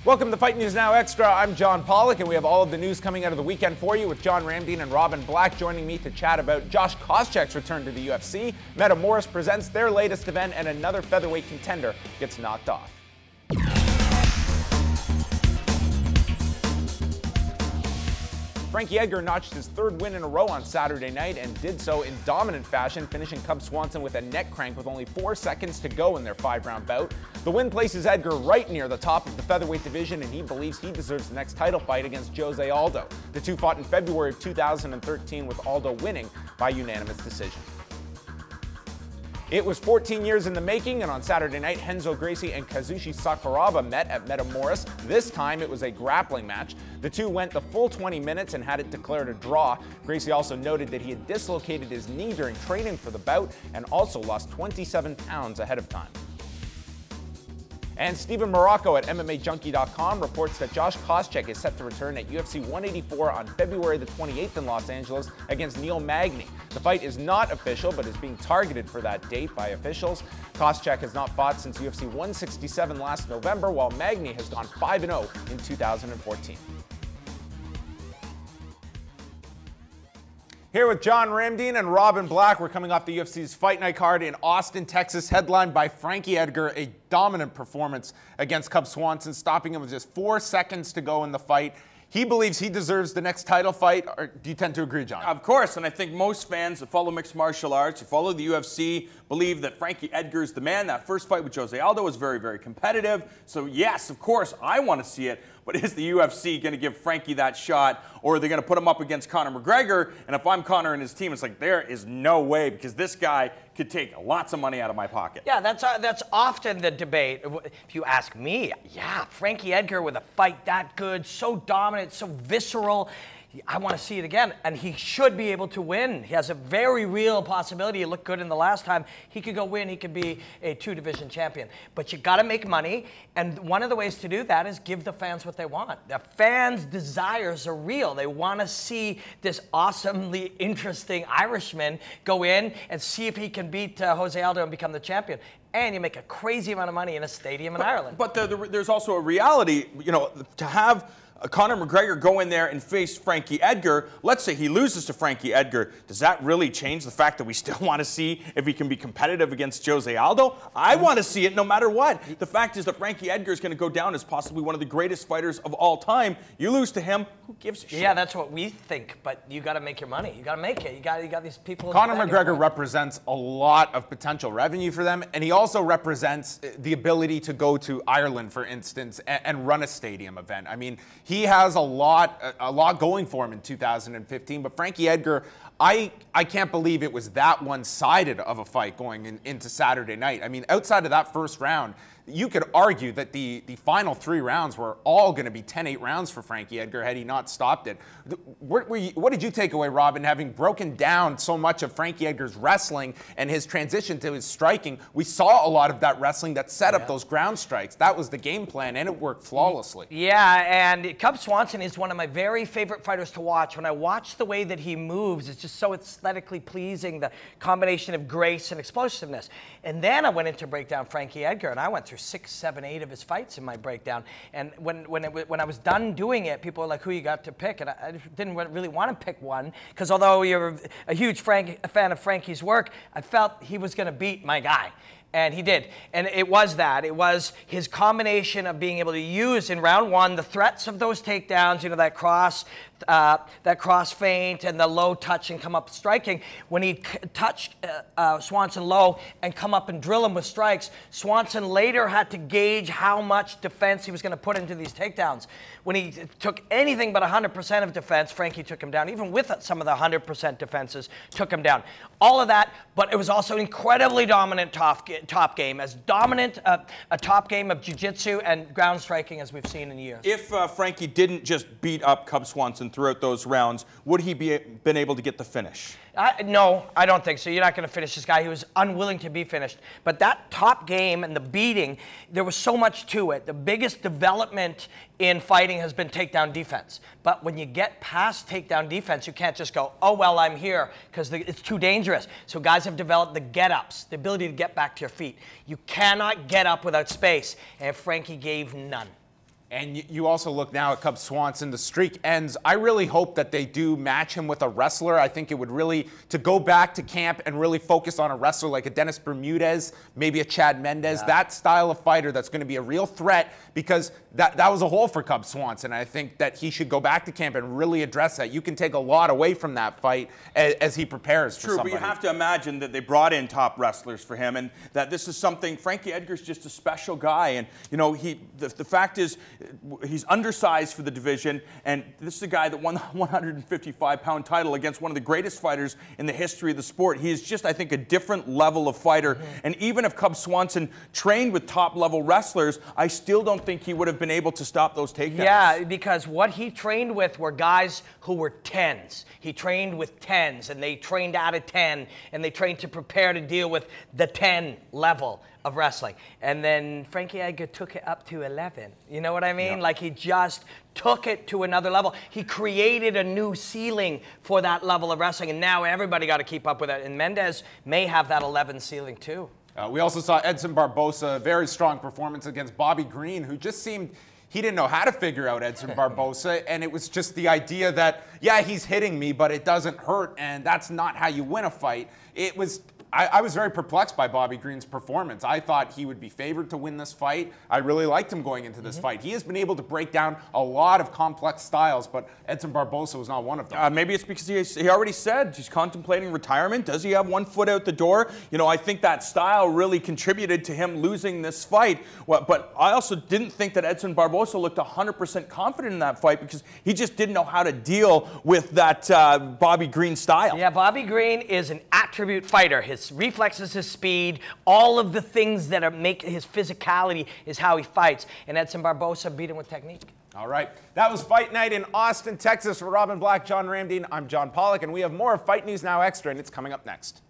Welcome to Fight News Now Extra. I'm John Pollock, and we have all of the news coming out of the weekend for you with John Ramdeen and Robin Black joining me to chat about Josh Koscheck's return to the UFC. Meta Morris presents their latest event, and another featherweight contender gets knocked off. Frankie Edgar notched his third win in a row on Saturday night and did so in dominant fashion, finishing Cub Swanson with a neck crank with only 4 seconds to go in their 5-round bout. The win places Edgar right near the top of the featherweight division, and he believes he deserves the next title fight against Jose Aldo. The two fought in February of 2013, with Aldo winning by unanimous decision. It was 14 years in the making, and on Saturday night, Renzo Gracie and Kazushi Sakuraba met at Meta Morris. This time, it was a grappling match. The two went the full 20 minutes and had it declared a draw. Gracie also noted that he had dislocated his knee during training for the bout and also lost 27 pounds ahead of time. And Stephen Morocco at MMAJunkie.com reports that Josh Koscheck is set to return at UFC 184 on February the 28th in Los Angeles against Neil Magny. The fight is not official, but is being targeted for that date by officials. Koscheck has not fought since UFC 167 last November, while Magny has gone 5-0 in 2014. Here with John Ramdeen and Robin Black. We're coming off the UFC's Fight Night card in Austin, Texas, headlined by Frankie Edgar, a dominant performance against Cub Swanson, stopping him with just 4 seconds to go in the fight. He believes he deserves the next title fight. Or do you tend to agree, John? Of course, and I think most fans that follow mixed martial arts, who follow the UFC, believe that Frankie Edgar is the man. That first fight with Jose Aldo was very, very competitive. So yes, of course, I want to see it. But is the UFC going to give Frankie that shot, or are they going to put him up against Conor McGregor? And if I'm Conor and his team, it's like, there is no way, because this guy could take lots of money out of my pocket. Yeah, that's often the debate. If you ask me, yeah, Frankie Edgar with a fight that good, so dominant, so visceral, I want to see it again, and he should be able to win. He has a very real possibility. He looked good in the last time. He could go win. He could be a 2-division champion. But you got to make money, and one of the ways to do that is give the fans what they want. The fans' desires are real. They want to see this awesomely interesting Irishman go in and see if he can beat Jose Aldo and become the champion. And you make a crazy amount of money in a stadium in Ireland. But there's also a reality, you know, to have Conor McGregor go in there and face Frankie Edgar. Let's say he loses to Frankie Edgar. Does that really change the fact that we still want to see if he can be competitive against Jose Aldo? I want to see it no matter what. The fact is that Frankie Edgar is going to go down as possibly one of the greatest fighters of all time. You lose to him, who gives a shit? Yeah, that's what we think, but you got to make your money. You got to make it. You got these people. Conor McGregor represents a lot of potential revenue for them, and he also represents the ability to go to Ireland, for instance, and run a stadium event. I mean, he has a lot going for him in 2015, but Frankie Edgar, I can't believe it was that one-sided of a fight going into Saturday night. I mean, outside of that first round, you could argue that the final 3 rounds were all going to be 10-8 rounds for Frankie Edgar had he not stopped it. What did you take away, Robin, having broken down so much of Frankie Edgar's wrestling and his transition to his striking? We saw a lot of that wrestling that set up those ground strikes. That was the game plan, and it worked flawlessly. Yeah, and Cub Swanson is one of my very favorite fighters to watch. When I watch the way that he moves, it's just so aesthetically pleasing, the combination of grace and explosiveness. And then I went into breakdown Frankie Edgar, and I went through 6, 7, 8 of his fights in my breakdown. And when I was done doing it, people were like, who you got to pick? And I didn't really want to pick one, because although you're a huge fan of Frankie's work, I felt he was going to beat my guy. And he did. And it was that. It was his combination of being able to use in round 1 the threats of those takedowns, you know, that cross feint and the low touch and come up striking. When he touched Swanson low and come up and drill him with strikes, Swanson later had to gauge how much defense he was going to put into these takedowns. When he took anything but 100% of defense, Frankie took him down. Even with some of the 100% defenses, took him down. All of that, but it was also an incredibly dominant top game, as dominant a top game of jiu-jitsu and ground striking as we've seen in years. If Frankie didn't just beat up Cub Swanson throughout those rounds, would he been able to get the finish? No, I don't think so. You're not going to finish this guy. He was unwilling to be finished. But that top game and the beating, there was so much to it. The biggest development in fighting has been takedown defense. But when you get past takedown defense, you can't just go, oh, well, I'm here, because it's too dangerous. So guys have developed the get-ups, the ability to get back to your feet. You cannot get up without space, and Frankie gave none. And you also look now at Cub Swanson, the streak ends. I really hope that they do match him with a wrestler. I think it would really, to go back to camp and really focus on a wrestler like a Dennis Bermudez, maybe a Chad Mendez, that style of fighter that's going to be a real threat, because that was a hole for Cub Swanson. I think that he should go back to camp and really address that. You can take a lot away from that fight as he prepares for somebody. But you have to imagine that they brought in top wrestlers for him, and that this is something, Frankie Edgar's just a special guy. And, you know, the fact is, he's undersized for the division, and this is a guy that won the 155-pound title against one of the greatest fighters in the history of the sport. He is just, I think, a different level of fighter. And even if Cub Swanson trained with top-level wrestlers, I still don't think he would have been able to stop those takedowns. Yeah, because what he trained with were guys who were 10s. He trained with 10s, and they trained out of 10, and they trained to prepare to deal with the 10 level of wrestling. And then Frankie Edgar took it up to 11. You know what I mean? Like, he just took it to another level. He created a new ceiling for that level of wrestling, and now everybody got to keep up with it. And Mendez may have that 11 ceiling too. We also saw Edson Barbosa, a very strong performance against Bobby Green, who just seemed he didn't know how to figure out Edson Barbosa, and it was just the idea that, yeah, he's hitting me, but it doesn't hurt, and that's not how you win a fight. It was I was very perplexed by Bobby Green's performance. I thought he would be favored to win this fight. I really liked him going into this fight. He has been able to break down a lot of complex styles, but Edson Barbosa was not one of them. Maybe it's because he already said he's contemplating retirement. Does he have one foot out the door? You know, I think that style really contributed to him losing this fight. Well, but I also didn't think that Edson Barbosa looked 100% confident in that fight, because he just didn't know how to deal with that Bobby Green style. Yeah, Bobby Green is an attribute fighter. His reflexes, his speed, all of the things that make his physicality is how he fights. And Edson Barbosa beat him with technique. All right. That was Fight Night in Austin, Texas. For Robin Black, John Ramdine, I'm John Pollock, and we have more Fight News Now Extra, and it's coming up next.